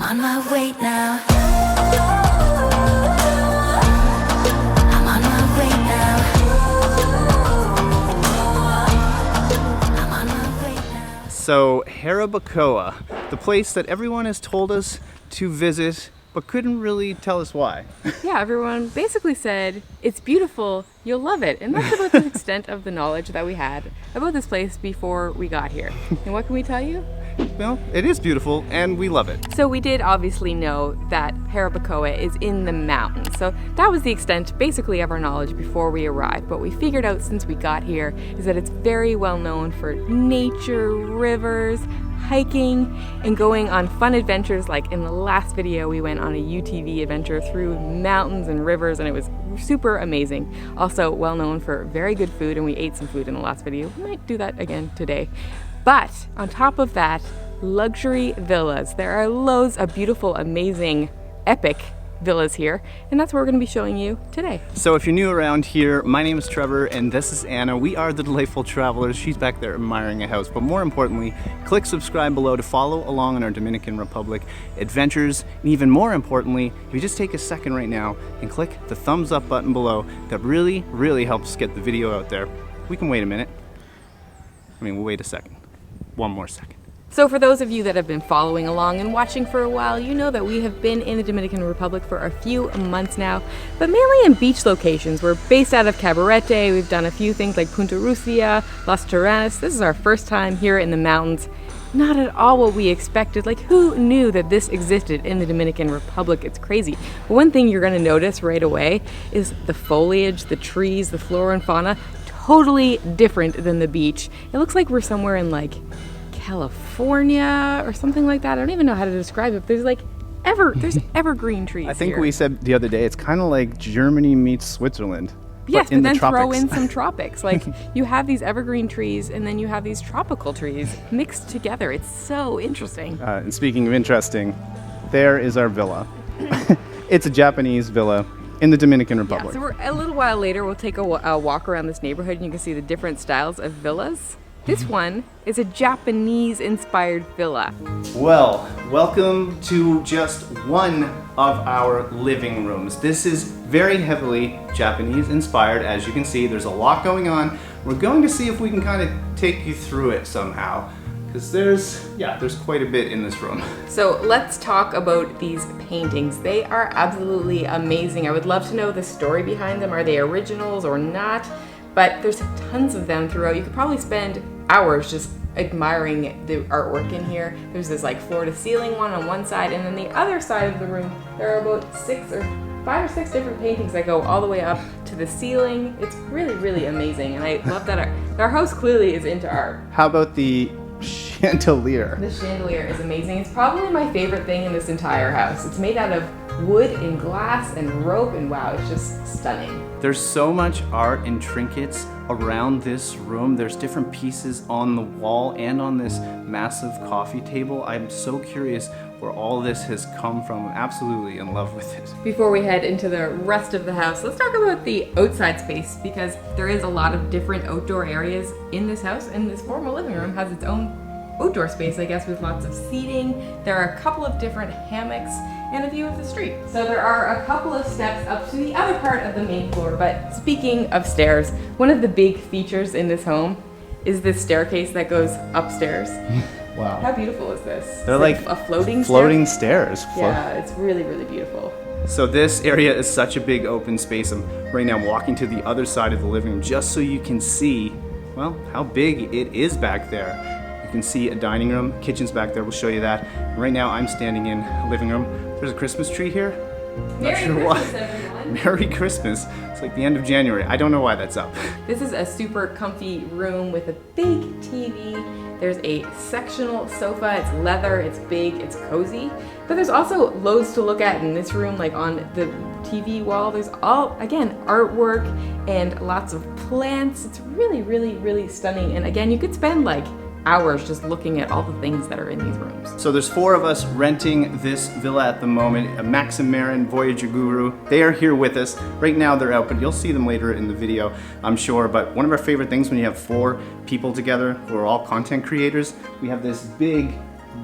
on my way now. I'm on my way now. I'm on my way now. So, Jarabacoa, the place that everyone has told us to visit, but couldn't really tell us why. Yeah, everyone basically said, it's beautiful, you'll love it. And that's about the extent of the knowledge that we had about this place before we got here. And what can we tell you? Well, it is beautiful and we love it. So we did obviously know that Jarabacoa is in the mountains. So that was the extent basically of our knowledge before we arrived. But we figured out since we got here is that it's very well known for nature, rivers, hiking, and going on fun adventures. Like in the last video, we went on a UTV adventure through mountains and rivers, and it was super amazing. Also well known for very good food, and we ate some food in the last video. We might do that again today. But on top of that, luxury villas. There are loads of beautiful, amazing, epic villas here, and that's what we're going to be showing you today. So if you're new around here, my name is Trevor and this is Anna. We are the Delightful Travelers. She's back there admiring a house, but more importantly, click subscribe below to follow along on our Dominican Republic adventures. And even more importantly, if you just take a second right now and click the thumbs up button below, that really helps get the video out there. We can wait a minute. We'll wait a second. One more second. So for those of you that have been following along and watching for a while, you know that we have been in the Dominican Republic for a few months now, but mainly in beach locations. We're based out of Cabarete. We've done a few things like Punta Rusia, Las Terranas. This is our first time here in the mountains. Not at all what we expected. Like, who knew that this existed in the Dominican Republic? It's crazy. But one thing you're going to notice right away is the foliage, the trees, the flora and fauna, totally different than the beach. It looks like we're somewhere in like California or something like that. I don't even know how to describe it. There's like there's evergreen trees. I think here. we said the other day, it's kind of like Germany meets Switzerland. Yes, but in then the tropics. throw in some tropics. Like you have these evergreen trees and then you have these tropical trees mixed together. It's so interesting. And speaking of interesting, there is our villa. It's a Japanese villa in the Dominican Republic. Yeah, so a little while later, we'll take a walk around this neighborhood and you can see the different styles of villas. This one is a Japanese-inspired villa. Well, welcome to just one of our living rooms. This is very heavily Japanese-inspired. As you can see, there's a lot going on. We're going to see if we can kind of take you through it somehow, because there's quite a bit in this room. So let's talk about these paintings. They are absolutely amazing. I would love to know the story behind them. Are they originals or not? But there's tons of them throughout. You could probably spend hours just admiring the artwork in here. There's this like floor to ceiling one on one side, and then the other side of the room, there are about 5 or 6 different paintings that go all the way up to the ceiling. It's really amazing, and I love that our house clearly is into art. How about the chandelier? The chandelier is amazing. It's probably my favorite thing in this entire house. It's made out of wood and glass and rope, and wow, it's just stunning. There's so much art and trinkets around this room. There's different pieces on the wall and on this massive coffee table. I'm so curious where all this has come from. I'm absolutely in love with it. Before we head into the rest of the house, let's talk about the outside space, because there is a lot of different outdoor areas in this house, and this formal living room has its own outdoor space, I guess, with lots of seating. There are a couple of different hammocks and a view of the street. So there are a couple of steps up to the other part of the main floor. But speaking of stairs, one of the big features in this home is this staircase that goes upstairs. Wow. How beautiful is this? They're like a floating stairs. Yeah, it's really beautiful. So this area is such a big open space. I'm right now walking to the other side of the living room just so you can see, well, how big it is back there. You can see a dining room, kitchen's back there, we'll show you that. Right now I'm standing in a living room. There's a Christmas tree here. Merry Christmas, everyone. Merry Christmas. It's like the end of January. I don't know why that's up. This is a super comfy room with a big TV. There's a sectional sofa. It's leather, it's big, it's cozy. But there's also loads to look at in this room, like on the TV wall. There's again, artwork and lots of plants. It's really stunning. And again, you could spend like hours just looking at all the things that are in these rooms. So there's 4 of us renting this villa at the moment. Max and Maren, Voyager Guru, they are here with us. Right now they're out, but you'll see them later in the video, I'm sure. But one of our favorite things when you have 4 people together who are all content creators, we have this big,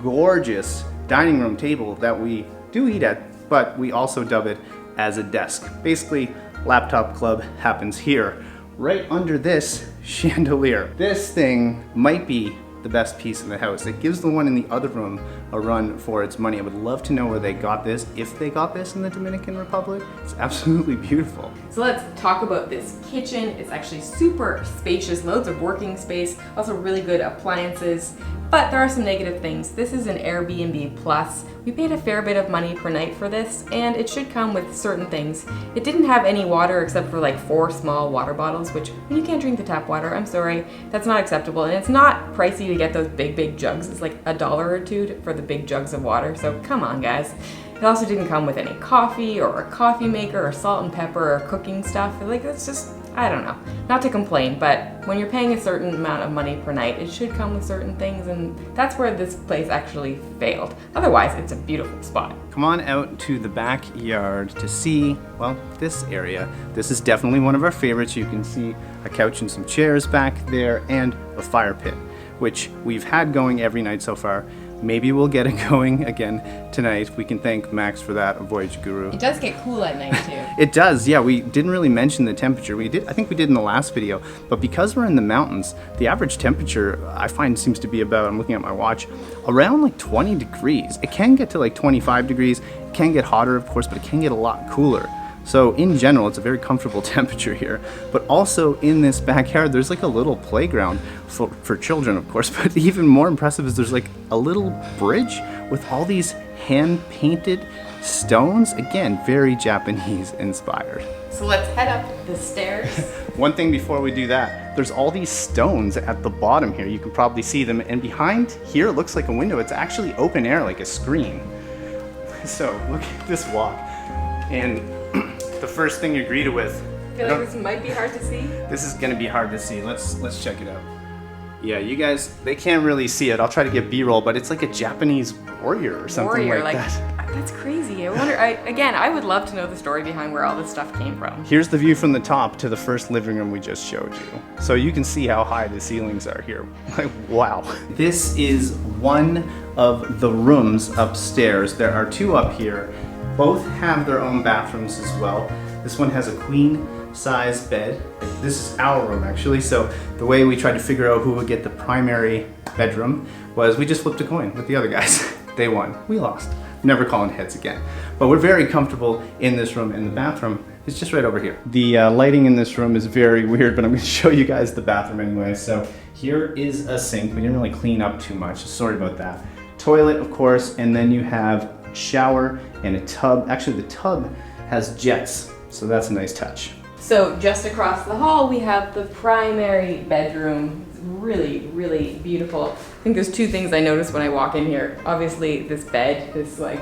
gorgeous dining room table that we do eat at, but we also dub it as a desk. Basically, laptop club happens here, right under this chandelier. This thing might be the best piece in the house. It gives the one in the other room a run for its money. I would love to know where they got this, if they got this in the Dominican Republic. It's absolutely beautiful. So let's talk about this kitchen. It's actually super spacious, loads of working space, also really good appliances. But there are some negative things. This is an Airbnb Plus. We paid a fair bit of money per night for this, and it should come with certain things. It didn't have any water except for like 4 small water bottles, which when you can't drink the tap water, I'm sorry, that's not acceptable. And it's not pricey to get those big jugs. It's like $1 or $2 for the big jugs of water, so come on guys. It also didn't come with any coffee or a coffee maker or salt and pepper or cooking stuff. Like, it's just, I don't know. Not to complain, but when you're paying a certain amount of money per night, it should come with certain things, and that's where this place actually failed. Otherwise, it's a beautiful spot. Come on out to the backyard to see, well, this area. This is definitely one of our favorites. You can see a couch and some chairs back there and a fire pit, which we've had going every night so far. Maybe we'll get it going again tonight. We can thank Max for that, a voyage guru. It does get cool at night too. It does, yeah. We didn't really mention the temperature. I think we did in the last video, but because we're in the mountains, the average temperature I find seems to be about, I'm looking at my watch, around like 20 degrees. It can get to like 25 degrees. It can get hotter, of course, but it can get a lot cooler. So in general, it's a very comfortable temperature here. But also in this backyard, there's like a little playground for children, of course. But even more impressive is there's like a little bridge with all these hand-painted stones. Again, very Japanese inspired. So let's head up the stairs. One thing before we do that, there's all these stones at the bottom here. You can probably see them. And behind here, it looks like a window. It's actually open air, like a screen. So look at this walk. And the first thing you're greeted with. I feel like this might be hard to see. This is gonna be hard to see. Let's check it out. Yeah, you guys, they can't really see it. I'll try to get B-roll, but it's like a Japanese warrior or something like that. That's crazy. I wonder, I would love to know the story behind where all this stuff came from. Here's the view from the top to the first living room we just showed you. So you can see how high the ceilings are here. Like, wow. This is one of the rooms upstairs. There are 2 up here. Both have their own bathrooms as well. This one has a queen size bed. This is our room actually, so the way we tried to figure out who would get the primary bedroom was we just flipped a coin with the other guys. They won, we lost. Never calling heads again. But we're very comfortable in this room, and the bathroom is just right over here. The lighting in this room is very weird, but I'm gonna show you guys the bathroom anyway. So here is a sink. We didn't really clean up too much, sorry about that. Toilet, of course, and then you have shower and a tub. Actually, the tub has jets, so that's a nice touch. So just across the hall, we have the primary bedroom. It's really beautiful. I think there's 2 things I noticed when I walk in here. Obviously, this bed, this like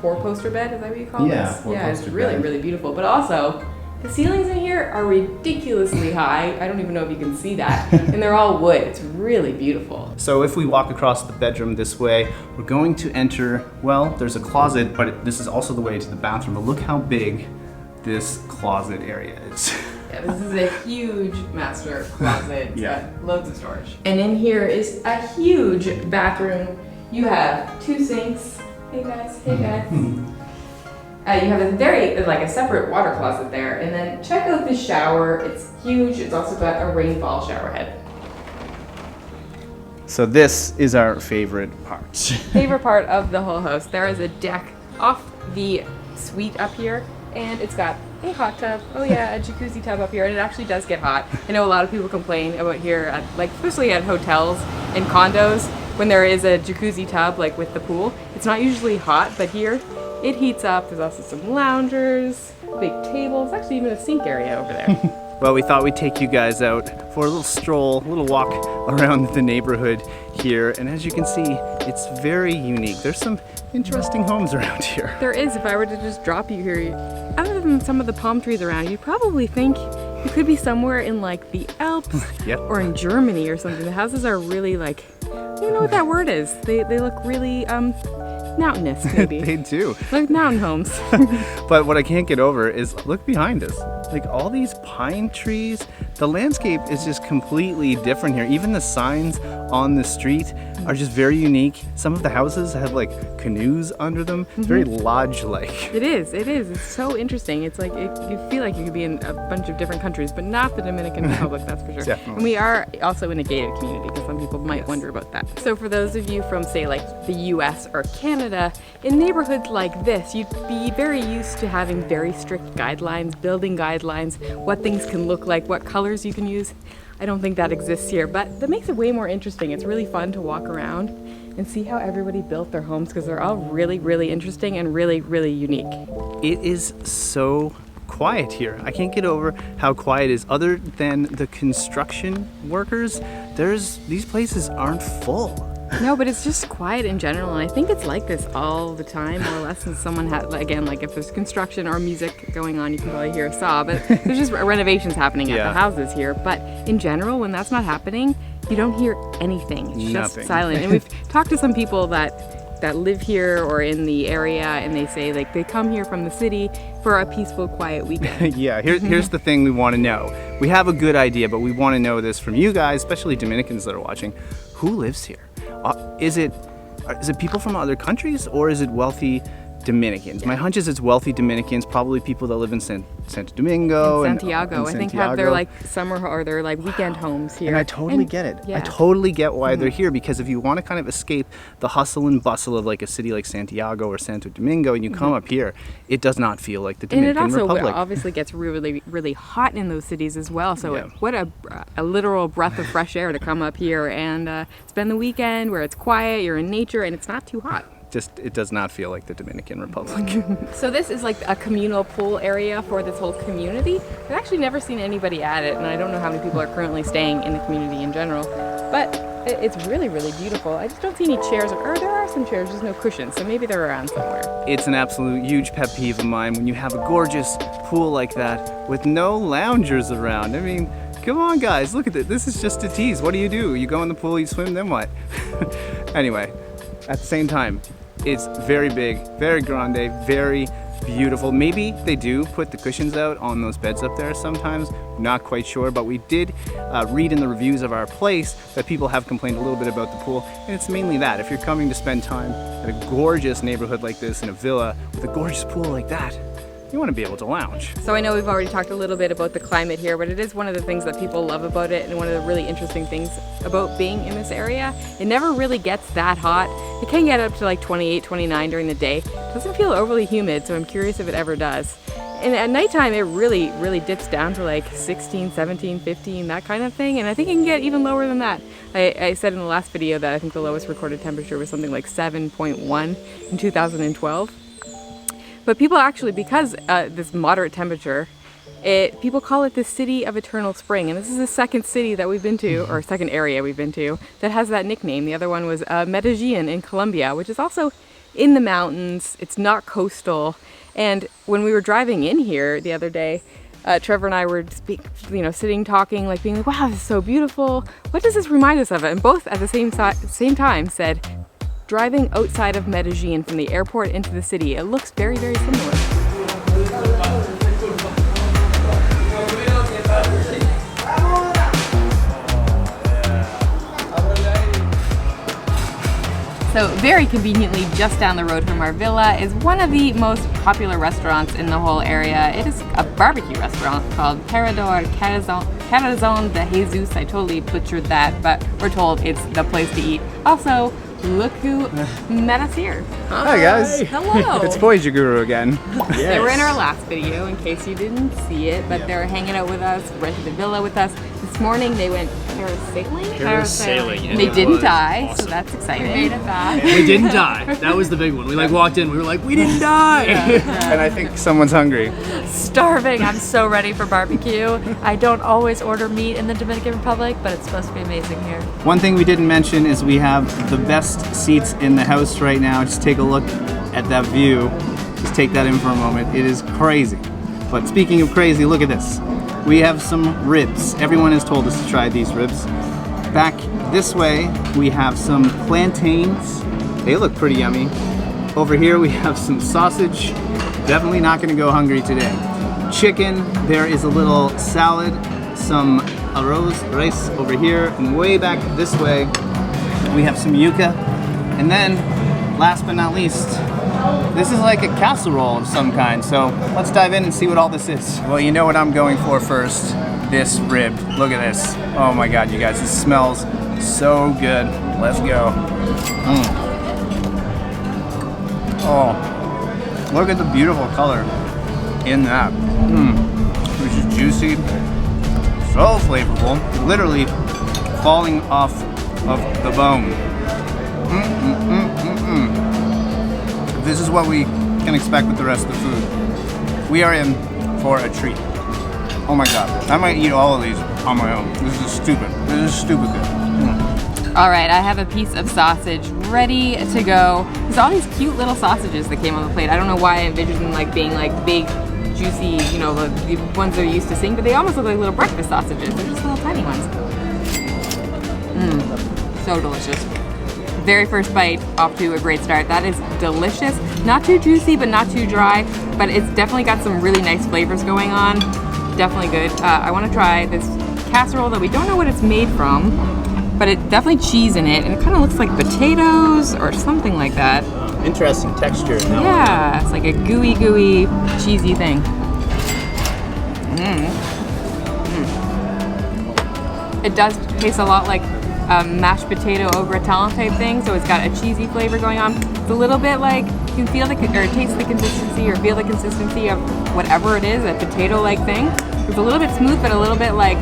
4-poster bed, is that what you call this? Yeah, it's really beautiful. But also, the ceilings in here are ridiculously high. I don't even know if you can see that. And they're all wood. It's really beautiful. So if we walk across the bedroom this way, we're going to enter, well, there's a closet, but this is also the way to the bathroom. But look how big this closet area is. Yeah, this is a huge master closet. Yeah. Loads of storage. And in here is a huge bathroom. You have 2 sinks. Hey guys, hey guys. You have a separate water closet there, and then check out the shower. It's huge. It's also got a rainfall shower head. So this is our favorite part. Favorite part of the whole house. There is a deck off the suite up here, and it's got a hot tub. Oh yeah, a jacuzzi tub up here, and it actually does get hot. I know a lot of people complain about here, especially at hotels and condos, when there is a jacuzzi tub, like with the pool. It's not usually hot, but here, it heats up. There's also some loungers, big tables, actually even a sink area over there. Well, we thought we'd take you guys out for a little stroll, a little walk around the neighborhood here. And as you can see, it's very unique. There's some interesting homes around here. There is. If I were to just drop you here, other than some of the palm trees around, you'd probably think you could be somewhere in like the Alps Yep. or in Germany or something. The houses are really like, I don't know what that word is. They look really mountainous, maybe. They do. Like mountain homes. But what I can't get over is look behind us. Like all these pine trees, the landscape is just completely different here. Even the signs on the street are just very unique. Some of the houses have like canoes under them. It's very lodge-like. It is. It's so interesting. It's like you feel like you could be in a bunch of different countries, but not the Dominican Republic, that's for sure. Definitely. And we are also in a gated community, because some people might wonder about that. So for those of you from, say, like the US or Canada, in neighborhoods like this, you'd be very used to having very strict guidelines, building guidelines, what things can look like, what colors you can use. I don't think that exists here, but that makes it way more interesting. It's really fun to walk around and see how everybody built their homes, because they're all really, really interesting and really, really unique. It is so quiet here. I can't get over how quiet it is. Other than the construction workers, these places aren't full. No, but it's just quiet in general, and I think it's like this all the time, more or less. And someone had, again, like if there's construction or music going on, you can probably hear a saw, but there's just renovations happening at the houses here. But in general, when that's not happening, you don't hear anything. It's just silent. And we've talked to some people that live here or in the area, and they say like they come here from the city for a peaceful, quiet weekend. Yeah, here's the thing we want to know. We have a good idea, but we want to know this from you guys, especially Dominicans that are watching. Who lives here? Is it people from other countries, or is it wealthy Dominicans? My hunch is it's wealthy Dominicans, probably people that live in Santo Domingo and Santiago. I think have their like summer or their like weekend homes here. And I totally get it. Yeah. I totally get why they're here, because if you want to kind of escape the hustle and bustle of like a city like Santiago or Santo Domingo, and you come up here, it does not feel like the Dominican Republic. And it also obviously gets really, really hot in those cities as well. So what a literal breath of fresh air to come up here and spend the weekend where it's quiet, you're in nature, and it's not too hot. It does not feel like the Dominican Republic. So this is like a communal pool area for this whole community. I've actually never seen anybody at it, and I don't know how many people are currently staying in the community in general, but it's really, really beautiful. I just don't see any chairs, or there are some chairs, just no cushions, so maybe they're around somewhere. It's an absolute huge pet peeve of mine when you have a gorgeous pool like that with no loungers around. I mean, come on guys, look at it. This is just a tease. What do? You go in the pool, you swim, then what? Anyway, at the same time, it's very big, very grande, very beautiful. Maybe they do put the cushions out on those beds up there sometimes. Not quite sure, but we did read in the reviews of our place that people have complained a little bit about the pool, and it's mainly that. If you're coming to spend time at a gorgeous neighborhood like this in a villa with a gorgeous pool like that, you want to be able to lounge. So I know we've already talked a little bit about the climate here, but it is one of the things that people love about it, and one of the really interesting things about being in this area. It never really gets that hot. It can get up to like 28, 29 during the day. It doesn't feel overly humid, so I'm curious if it ever does. And at nighttime, it really, really dips down to like 16, 17, 15, that kind of thing. And I think it can get even lower than that. I said in the last video that I think the lowest recorded temperature was something like 7.1 in 2012. But people actually, because this moderate temperature, people call it the city of eternal spring. And this is the second city that we've been to, or second area we've been to, that has that nickname. The other one was Medellin in Colombia, which is also in the mountains. It's not coastal. And when we were driving in here the other day, Trevor and I were sitting talking, like being like, wow, this is so beautiful. What does this remind us of? And both at the same time said, driving outside of Medellin from the airport into the city, it looks very, very similar. So very conveniently, just down the road from our villa is one of the most popular restaurants in the whole area. It is a barbecue restaurant called Parador Corazón de Jesús. I totally butchered that, but we're told it's the place to eat. Also, look who met us here. Hi guys. Hello. It's Voyager Guru again. Yes. They were in our last video, in case you didn't see it, but they're hanging out with us, rented the villa with us. This morning they went parasailing. They didn't die, awesome. So that's exciting. We made it back. We didn't die. That was the big one. We walked in, we were like, we didn't die. And I think someone's hungry. Starving. I'm so ready for barbecue. I don't always order meat in the Dominican Republic, but it's supposed to be amazing here. One thing we didn't mention is we have the best seats in the house right now. Just take a look at that view. Just take that in for a moment. It is crazy. But speaking of crazy, look at this. We have some ribs. Everyone has told us to try these ribs. Back this way, we have some plantains. They look pretty yummy. Over here we have some sausage. Definitely not gonna go hungry today. Chicken, there is a little salad, some arroz, rice over here, and way back this way we have some yuca. And then, last but not least, this is like a casserole of some kind, so let's dive in and see what all this is. Well, you know what I'm going for first. This rib. Look at this. Oh my god, you guys, this smells so good. Let's go. Oh, look at the beautiful color in that. Which is juicy, so flavorful, literally falling off of the bone. This is what we can expect with the rest of the food. We are in for a treat. Oh my god, I might eat all of these on my own. This is stupid. This is stupid good. All right, I have a piece of sausage ready to go. There's all these cute little sausages that came on the plate. I don't know why I envisioned them like being like big, juicy, you know, the ones that are used to seeing, but they almost look like little breakfast sausages. They're just little tiny ones. So delicious. Very first bite, off to a great start. That is delicious. Not too juicy, but not too dry, but it's definitely got some really nice flavors going on. Definitely good. I want to try this casserole that we don't know what it's made from, but it definitely cheese in it, and it kind of looks like potatoes or something like that. Interesting texture. Yeah, it's like a gooey, cheesy thing. It does taste a lot like mashed potato au gratin type thing, so it's got a cheesy flavor going on. It's a little bit like, you can feel the, or taste the consistency or feel the consistency of whatever it is, a potato-like thing. It's a little bit smooth, but a little bit like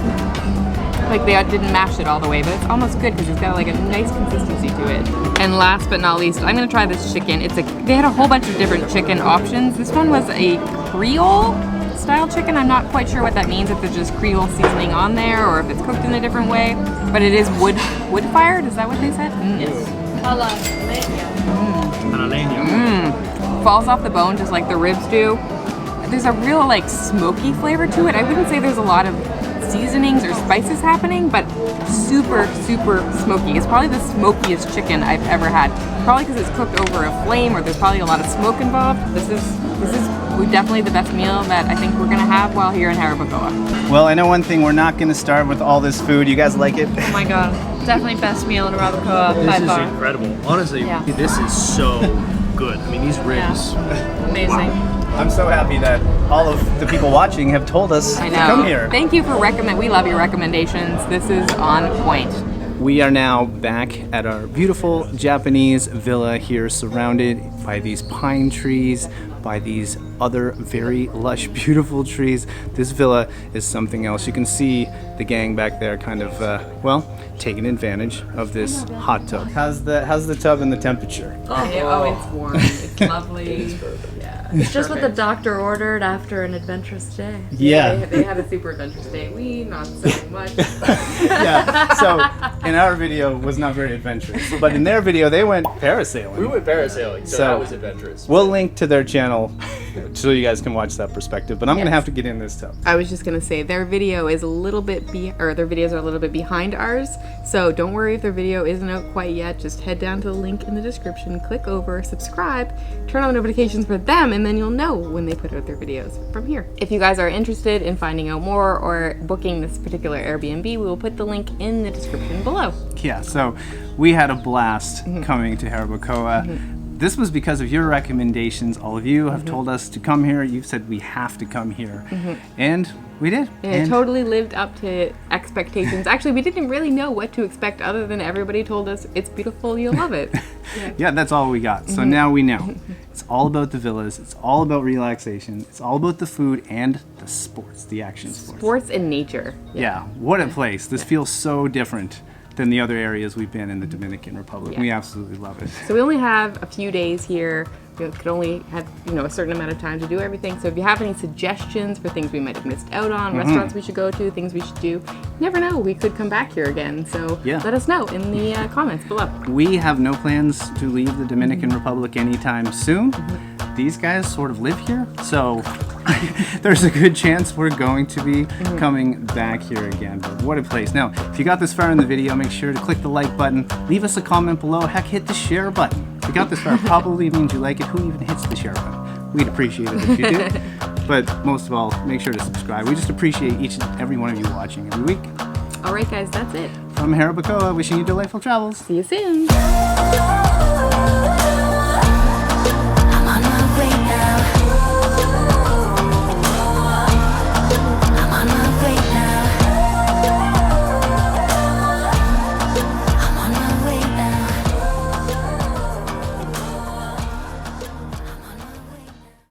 they didn't mash it all the way, but it's almost good because it's got like a nice consistency to it. And last but not least, I'm gonna try this chicken. They had a whole bunch of different chicken options. This one was a Creole style chicken. I'm not quite sure what that means, if there's just Creole seasoning on there or if it's cooked in a different way, but it is wood fired. Is that what they said? Yes. Falls off the bone just like the ribs do. There's a real like smoky flavor to it. I wouldn't say there's a lot of seasonings or spices happening, but super smoky. It's probably the smokiest chicken I've ever had. Probably because it's cooked over a flame, or there's probably a lot of smoke involved. This is definitely the best meal that I think we're gonna have while here in Jarabacoa. Well, I know one thing, we're not gonna starve with all this food. You guys like it? Oh my god, definitely best meal in Jarabacoa by This is far. incredible. Honestly, Yeah. this is so good. I mean, these ribs. Amazing. I'm so happy that all of the people watching have told us I to know. come here. Thank you for we love your recommendations. This is on point. We are now back at our beautiful Japanese villa here, surrounded by these pine trees, by these other very lush, beautiful trees. This villa is something else. You can see the gang back there kind of, taking advantage of this hot tub. How's the tub and the temperature? Oh, it's warm. It's lovely. Yeah. It's just what the doctor ordered after an adventurous day. Yeah. They had a super adventurous day. We not so much. Yeah. So in our video was not very adventurous, but in their video they went parasailing. We went parasailing, so that was adventurous. We'll link to their channel so you guys can watch that perspective. But I'm gonna have to get in this tub. I was just gonna say their video is a little bit their videos are a little bit behind ours. So don't worry if their video isn't out quite yet. Just head down to the link in the description, click over, subscribe, turn on notifications for them, and then you'll know when they put out their videos from here. If you guys are interested in finding out more or booking this particular Airbnb, we will put the link in the description below. Yeah, so we had a blast coming to Jarabacoa. This was because of your recommendations. All of you have told us to come here. You've said we have to come here. And we did. It totally lived up to expectations. Actually, we didn't really know what to expect other than everybody told us it's beautiful, you'll love it. Yeah, that's all we got. So now we know. It's all about the villas. It's all about relaxation. It's all about the food and the sports, the action sports. Sports and nature. Yeah, what a place. This feels so different than the other areas we've been in the Dominican Republic. Yeah. We absolutely love it. So we only have a few days here. We could only have, a certain amount of time to do everything. So if you have any suggestions for things we might have missed out on, restaurants we should go to, things we should do, you never know, we could come back here again. So let us know in the comments below. We have no plans to leave the Dominican Republic anytime soon. These guys sort of live here, so there's a good chance we're going to be coming back here again. But what a place. Now, if you got this far in the video, make sure to click the like button, leave us a comment below, heck, hit the share button. If you got this far, probably means you like it. Who even hits the share button? We'd appreciate it if you do. But most of all, make sure to subscribe. We just appreciate each and every one of you watching every week. All right, guys, that's it. From Jarabacoa, wishing you delightful travels. See you soon.